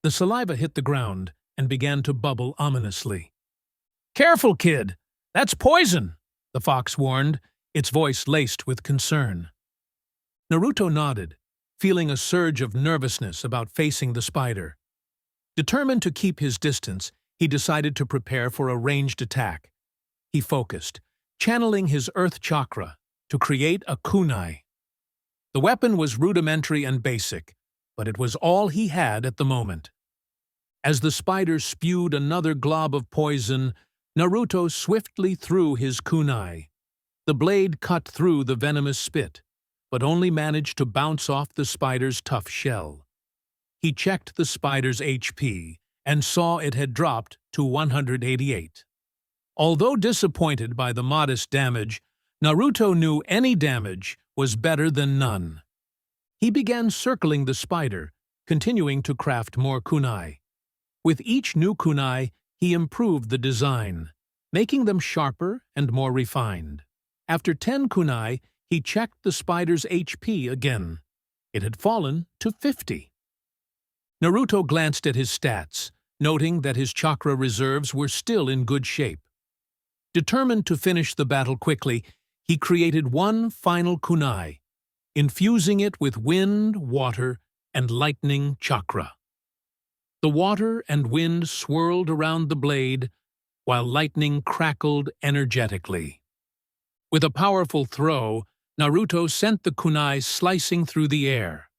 The saliva hit the ground and began to bubble ominously. "Careful, kid! That's poison!" the fox warned, its voice laced with concern. Naruto nodded, feeling a surge of nervousness about facing the spider. Determined to keep his distance, he decided to prepare for a ranged attack. He focused, channeling his earth chakra to create a kunai. The weapon was rudimentary and basic, but it was all he had at the moment. As the spider spewed another glob of poison, Naruto swiftly threw his kunai. The blade cut through the venomous spit, but only managed to bounce off the spider's tough shell. He checked the spider's HP and saw it had dropped to 188. Although disappointed by the modest damage, Naruto knew any damage was better than none. He began circling the spider, continuing to craft more kunai. With each new kunai, he improved the design, making them sharper and more refined. After 10 kunai, he checked the spider's HP again. It had fallen to 50. Naruto glanced at his stats, noting that his chakra reserves were still in good shape. Determined to finish the battle quickly, he created one final kunai, infusing it with wind, water, and lightning chakra. The water and wind swirled around the blade, while lightning crackled energetically. With a powerful throw, Naruto sent the kunai slicing through the air.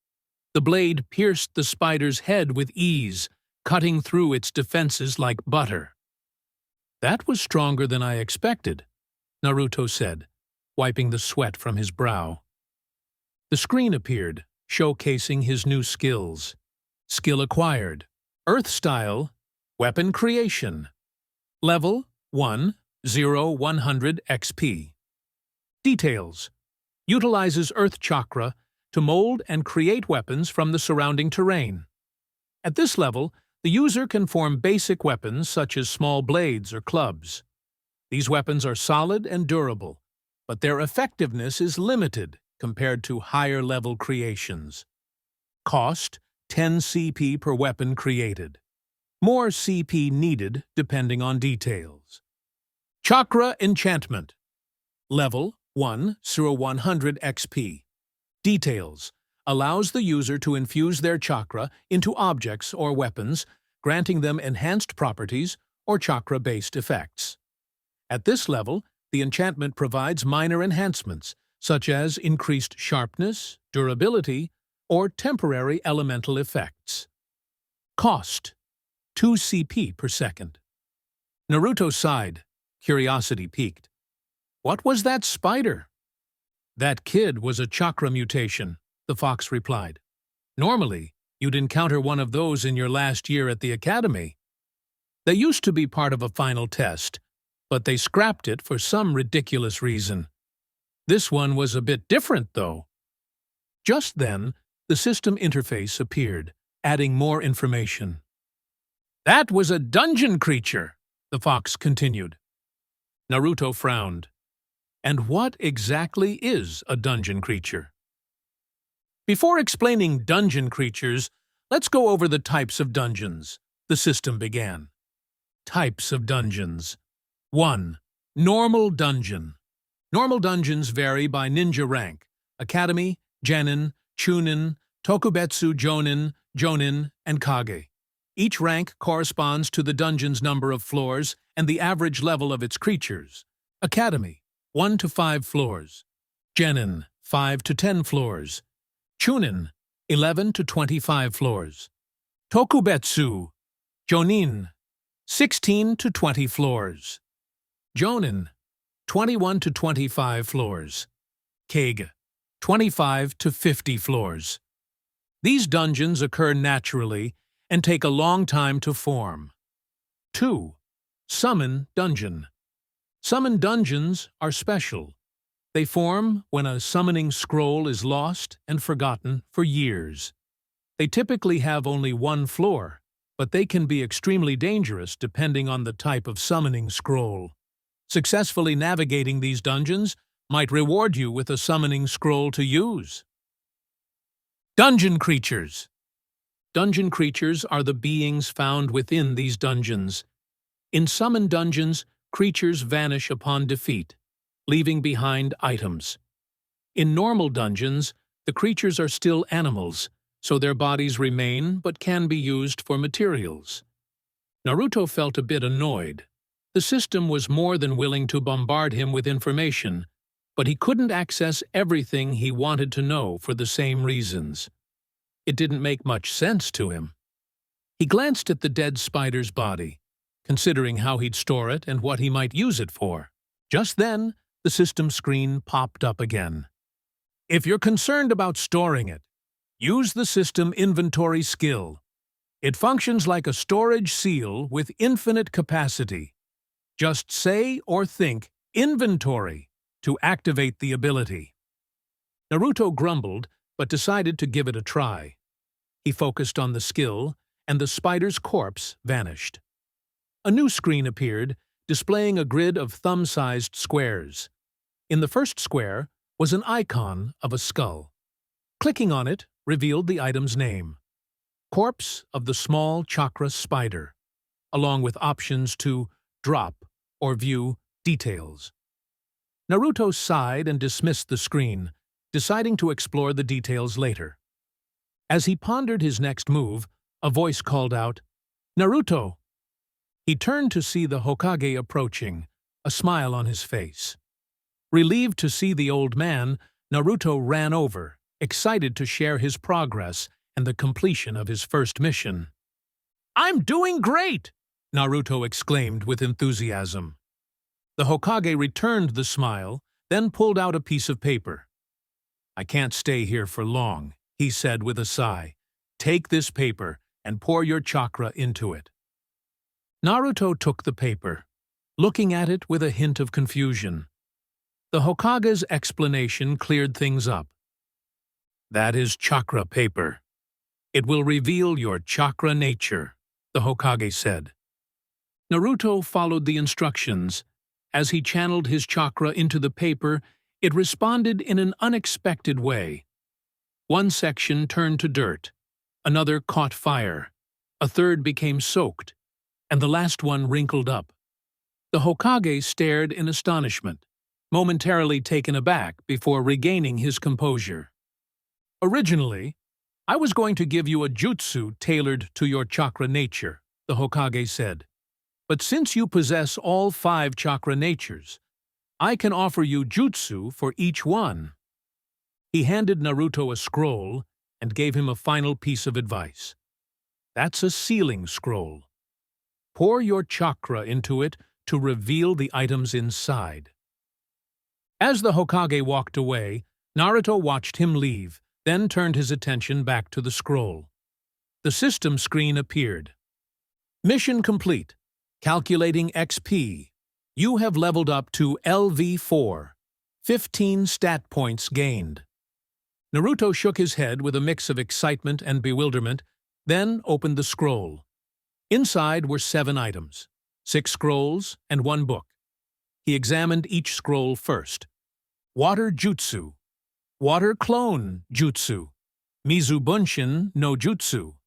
The blade pierced the spider's head with ease, cutting through its defenses like butter. "That was stronger than I expected," Naruto said, wiping the sweat from his brow. The screen appeared, showcasing his new skills. Skill acquired. Earth Style, Weapon Creation. Level 1, 0, 100 XP. Details. Utilizes Earth Chakra to mold and create weapons from the surrounding terrain. At this level, the user can form basic weapons such as small blades or clubs. These weapons are solid and durable, but their effectiveness is limited compared to higher-level creations. Cost: 10 CP per weapon created. More CP needed depending on details. Chakra Enchantment. Level 1, 0, 100 XP. Details. Allows the user to infuse their chakra into objects or weapons, granting them enhanced properties or chakra-based effects. At this level, the enchantment provides minor enhancements, such as increased sharpness, durability, or temporary elemental effects. Cost: 2 CP per second. Naruto sighed, curiosity piqued. What was that spider? That kid was a chakra mutation, the fox replied. Normally, you'd encounter one of those in your last year at the academy. They used to be part of a final test, but they scrapped it for some ridiculous reason. This one was a bit different, though. Just then, the system interface appeared, adding more information. That was a dungeon creature, the fox continued. Naruto frowned. And what exactly is a dungeon creature? Before explaining dungeon creatures, let's go over the types of dungeons, the system began. Types of dungeons. 1. Normal dungeon. Normal dungeons vary by ninja rank: Academy, Genin, Chunin, Tokubetsu Jonin, Jonin, and Kage. Each rank corresponds to the dungeon's number of floors and the average level of its creatures. Academy, 1 to 5 floors. Genin, 5 to 10 floors. Chunin, 11 to 25 floors. Tokubetsu, Jonin, 16 to 20 floors. Jonin, 21 to 25 floors. Kage, 25 to 50 floors. These dungeons occur naturally and take a long time to form. 2. Summon Dungeon. Summon dungeons are special. They form when a summoning scroll is lost and forgotten for years. They typically have only one floor, but they can be extremely dangerous depending on the type of summoning scroll. Successfully navigating these dungeons might reward you with a summoning scroll to use. Dungeon creatures. Dungeon creatures are the beings found within these dungeons. In summon dungeons, creatures vanish upon defeat, leaving behind items. In normal dungeons, The creatures are still animals, so their bodies remain but can be used for materials. Naruto felt a bit annoyed. The system was more than willing to bombard him with information, but he couldn't access everything he wanted to know for the same reasons. It didn't make much sense to him. He glanced at the dead spider's body, considering how he'd store it and what he might use it for. Just then, the system screen popped up again. If you're concerned about storing it, use the system inventory skill. It functions like a storage seal with infinite capacity. Just say or think inventory to activate the ability. Naruto grumbled, but decided to give it a try. He focused on the skill, and the spider's corpse vanished. A new screen appeared, displaying a grid of thumb-sized squares. In the first square was an icon of a skull. Clicking on it revealed the item's name, Corpse of the Small Chakra Spider, along with options to drop or view details. Naruto sighed and dismissed the screen, deciding to explore the details later. As he pondered his next move, a voice called out, "Naruto!" He turned to see the Hokage approaching, a smile on his face. Relieved to see the old man, Naruto ran over, excited to share his progress and the completion of his first mission. "I'm doing great!" Naruto exclaimed with enthusiasm. The Hokage returned the smile, then pulled out a piece of paper. "I can't stay here for long," he said with a sigh. "Take this paper and pour your chakra into it." Naruto took the paper, looking at it with a hint of confusion. The Hokage's explanation cleared things up. "That is chakra paper. It will reveal your chakra nature," the Hokage said. Naruto followed the instructions. As he channeled his chakra into the paper, it responded in an unexpected way. One section turned to dirt, another caught fire, a third became soaked, and the last one wrinkled up. The Hokage stared in astonishment, momentarily taken aback before regaining his composure. "Originally, I was going to give you a jutsu tailored to your chakra nature," the Hokage said. "But since you possess all 5 chakra natures, I can offer you jutsu for each one." He handed Naruto a scroll and gave him a final piece of advice. "That's a sealing scroll. Pour your chakra into it to reveal the items inside." As the Hokage walked away, Naruto watched him leave, then turned his attention back to the scroll. The system screen appeared. "Mission complete. Calculating XP. You have leveled up to LV4. 15 stat points gained." Naruto shook his head with a mix of excitement and bewilderment, then opened the scroll. Inside were 7 items, 6 scrolls and 1 book. He examined each scroll first. Water Jutsu, Water Clone Jutsu, Mizubunshin no Jutsu.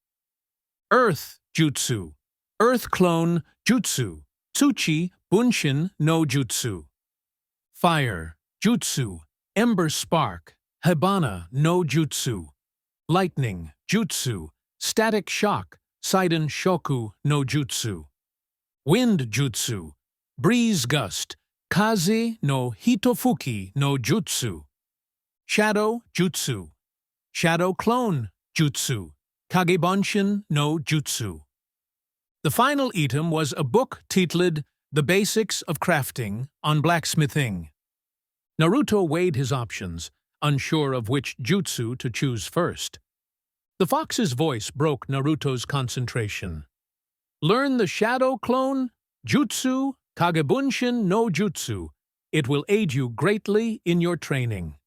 Earth Jutsu, Earth Clone Jutsu, Tsuchi Bunshin no Jutsu. Fire Jutsu, Ember Spark, Hibana no Jutsu. Lightning Jutsu, Static Shock, Seiden Shoku no Jutsu. Wind Jutsu, Breeze Gust, Kaze no Hitofuki no Jutsu. Shadow Jutsu, Shadow Clone Jutsu, Kagebonshin no Jutsu. The final item was a book titled The Basics of Crafting on Blacksmithing. Naruto weighed his options, unsure of which jutsu to choose first. The fox's voice broke Naruto's concentration. "Learn the Shadow Clone Jutsu Kagebunshin no Jutsu. It will aid you greatly in your training."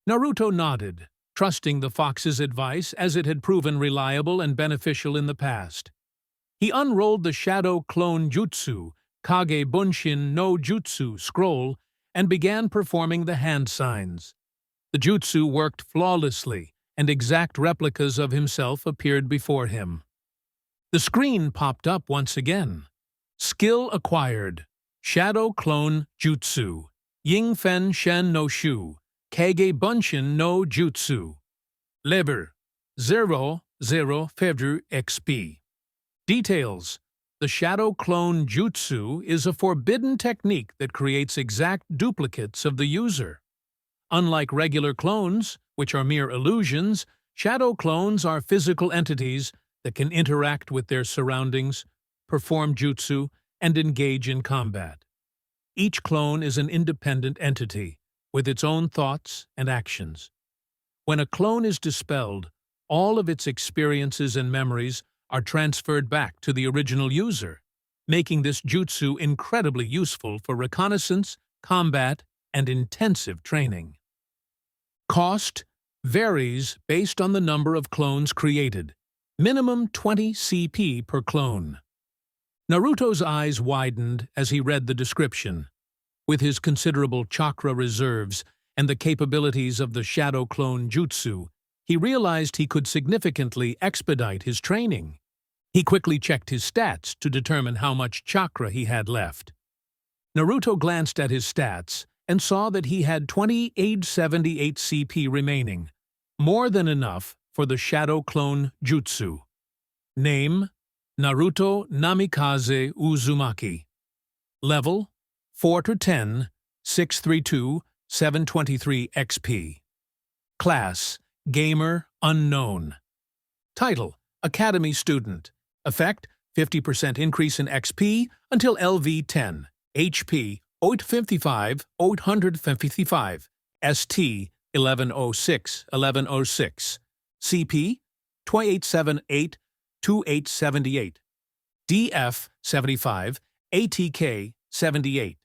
Naruto nodded, trusting the fox's advice as it had proven reliable and beneficial in the past. He unrolled the Shadow Clone Jutsu Kage Bunshin no Jutsu scroll and began performing the hand signs. The jutsu worked flawlessly, and exact replicas of himself appeared before him. The screen popped up once again. Skill acquired. Shadow Clone Jutsu. Yingfen Shen no Shu. Kage Bunshin no Jutsu. Lever 0, 0, Fevru XP. Details. The Shadow Clone Jutsu is a forbidden technique that creates exact duplicates of the user. Unlike regular clones, which are mere illusions, shadow clones are physical entities that can interact with their surroundings, perform jutsu, and engage in combat. Each clone is an independent entity, with its own thoughts and actions. When a clone is dispelled, all of its experiences and memories are transferred back to the original user, making this jutsu incredibly useful for reconnaissance, combat, and intensive training. Cost varies based on the number of clones created. Minimum 20 CP per clone. Naruto's eyes widened as he read the description. With his considerable chakra reserves and the capabilities of the Shadow Clone Jutsu, he realized he could significantly expedite his training. He quickly checked his stats to determine how much chakra he had left. Naruto glanced at his stats and saw that he had 2878 CP remaining, more than enough for the Shadow Clone Jutsu. Name: Naruto Namikaze Uzumaki. Level: 4 to 10, 632, 723 XP. Class: Gamer Unknown. Title: Academy Student. Effect: 50% increase in XP until LV10. HP: 855, 855. ST: 1106, 1106. CP: 2878, 2878. DF: 75, ATK: 78.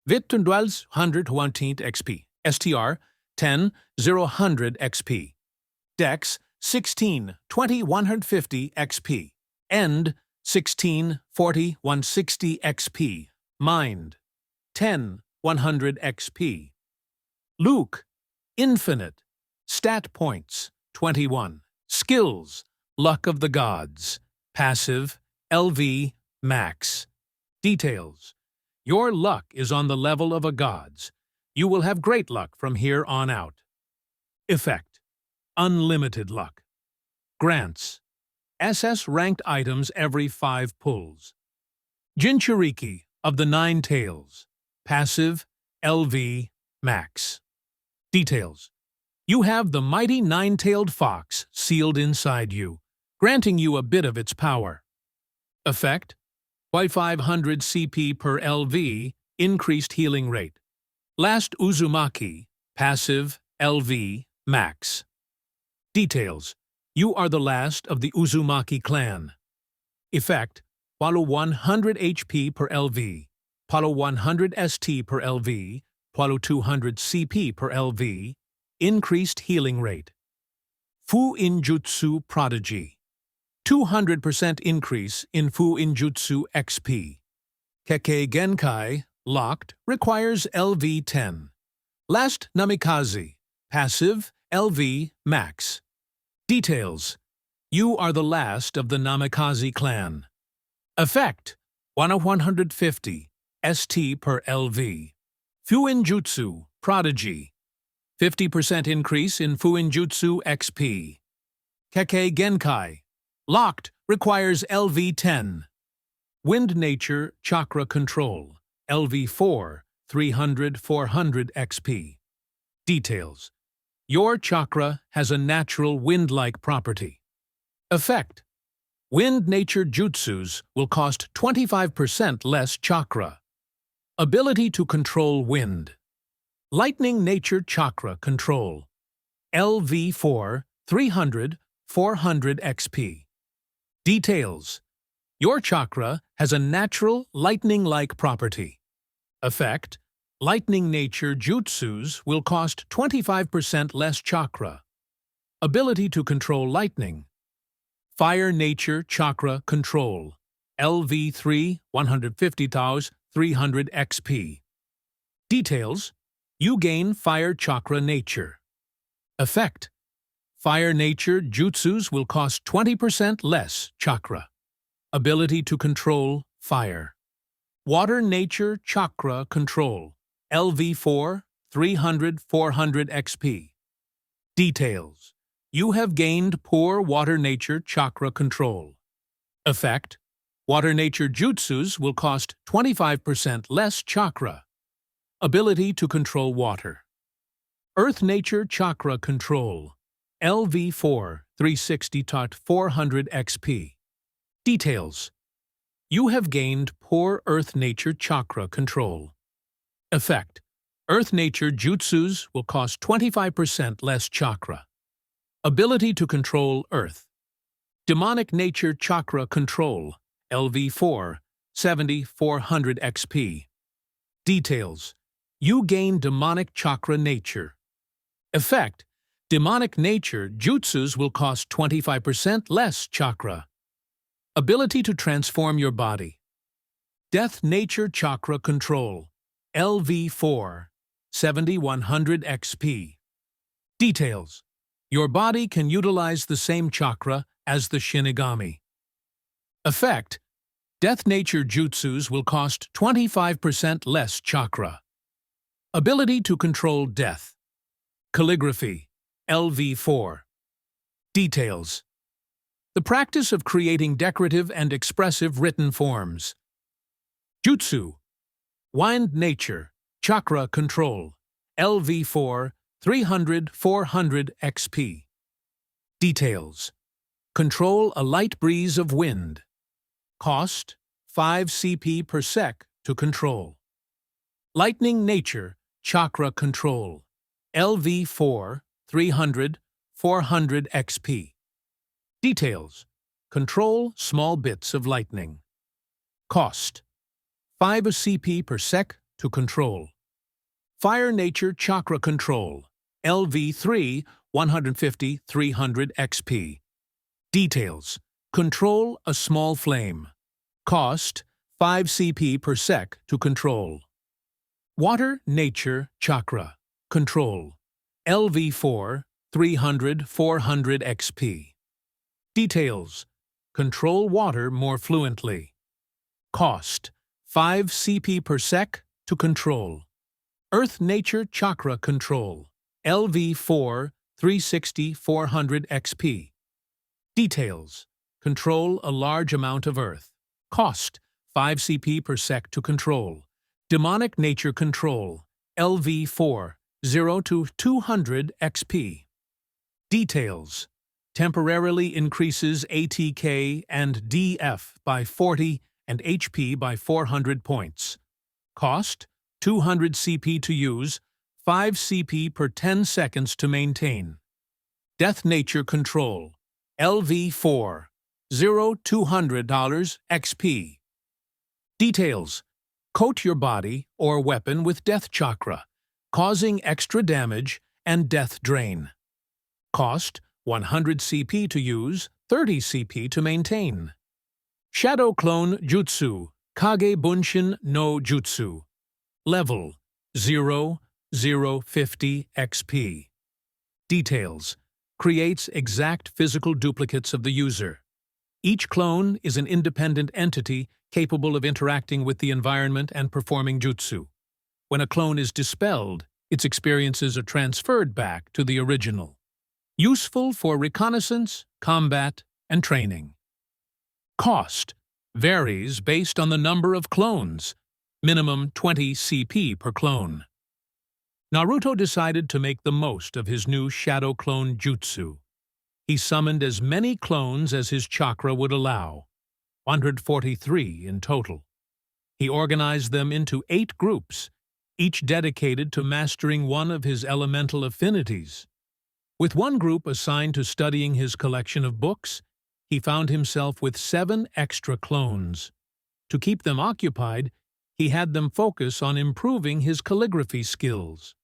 Vitundwels 118 XP. STR: 10, 000 XP. Dex: 16, 20, 150 XP. End: 16, 40, 160 XP. Mind: 10, 100 XP. Luke: Infinite. Stat points: 21. Skills: Luck of the Gods. Passive: LV Max. Details: Your luck is on the level of a god's. You will have great luck from here on out. Effect: Unlimited luck. Grants: SS-ranked items every 5 pulls. Jinchuriki of the 9 Tails. Passive: LV Max. Details: You have the mighty 9-tailed fox sealed inside you, granting you a bit of its power. Effect: 500 CP per LV, increased healing rate. Last Uzumaki, passive, LV, max. Details: You are the last of the Uzumaki clan. Effect: follow 100 HP per LV, follow 100 ST per LV, follow 200 CP per LV, increased healing rate. Fu Injutsu Prodigy. 200% increase in Fu Injutsu XP. Kekkei Genkai, locked, requires LV10. Last Namikaze, passive, LV max. Details: You are the last of the Namikaze clan. Effect: 150 ST per LV. Fuinjutsu Prodigy. 50% increase in Fuinjutsu XP. Kekkei Genkai, locked, requires LV10. Wind Nature Chakra Control. LV4, 300-400 XP. Details: Your chakra has a natural wind-like property. Effect: Wind Nature Jutsus will cost 25% less chakra. Ability to control wind. Lightning Nature Chakra Control. LV4, 300-400 XP. Details: Your chakra has a natural lightning-like property. Effect: Lightning Nature Jutsus will cost 25% less chakra. Ability to control lightning. Fire Nature Chakra Control. LV3, 150,000, 300 XP. Details: You gain Fire Chakra Nature. Effect: Fire Nature Jutsus will cost 20% less chakra. Ability to control fire. Water Nature Chakra Control. LV4, 400 XP. Details: you have gained Poor Water Nature Chakra Control. Effect: Water Nature Jutsus will cost 25% less chakra. Ability to control water. Earth Nature Chakra Control. LV4 360-400 XP. Details: you have gained Poor Earth Nature Chakra Control. Effect: Earth Nature Jutsus will cost 25% less chakra. Ability to control Earth. Demonic Nature Chakra Control. LV4 400 XP. Details: you gain Demonic Chakra Nature. Effect: Demonic Nature Jutsus will cost 25% less chakra. Ability to transform your body. Death Nature Chakra Control. LV4 100 XP. Details: your body can utilize the same chakra as the Shinigami. Effect: Death Nature Jutsus will cost 25% less chakra. Ability to control death. Calligraphy. LV4. Details: the practice of creating decorative and expressive written forms. Jutsu. Wind Nature Chakra Control. LV4 400 XP. Details: control a light breeze of wind. Cost: 5 CP per sec to control. Lightning Nature Chakra Control. LV4 400 XP. Details: control small bits of lightning. Cost: 5 CP per sec to control. Fire Nature Chakra Control. LV3 300 XP. Details: control a small flame. Cost: 5 CP per sec to control. Water Nature Chakra Control. LV4 400 XP. Details: control water more fluently. Cost: 5 CP per sec to control. Earth Nature Chakra Control. LV4 400 XP. Details: control a large amount of earth. Cost: 5 CP per sec to control. Demonic Nature Control. LV4 200 XP. Details: temporarily increases ATK and DF by 40 and HP by 400 points. Cost: 200 CP to use, 5 CP per 10 seconds to maintain. Death Nature Control. LV4 $200 XP. Details: coat your body or weapon with Death Chakra, causing extra damage and death drain. Cost: 100 CP to use, 30 CP to maintain. Shadow Clone Jutsu. Kage Bunshin no Jutsu. Level 50 XP. Details: creates exact physical duplicates of the user. Each clone is an independent entity capable of interacting with the environment and performing jutsu. When a clone is dispelled, its experiences are transferred back to the original. Useful for reconnaissance, combat, and training. Cost: varies based on the number of clones, minimum 20 CP per clone. Naruto decided to make the most of his new Shadow Clone Jutsu. He summoned as many clones as his chakra would allow, 143 in total. He organized them into 8 groups, each dedicated to mastering one of his elemental affinities. With one group assigned to studying his collection of books, he found himself with 7 extra clones. To keep them occupied, he had them focus on improving his calligraphy skills.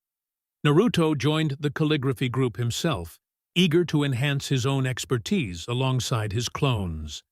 Naruto joined the calligraphy group himself, eager to enhance his own expertise alongside his clones.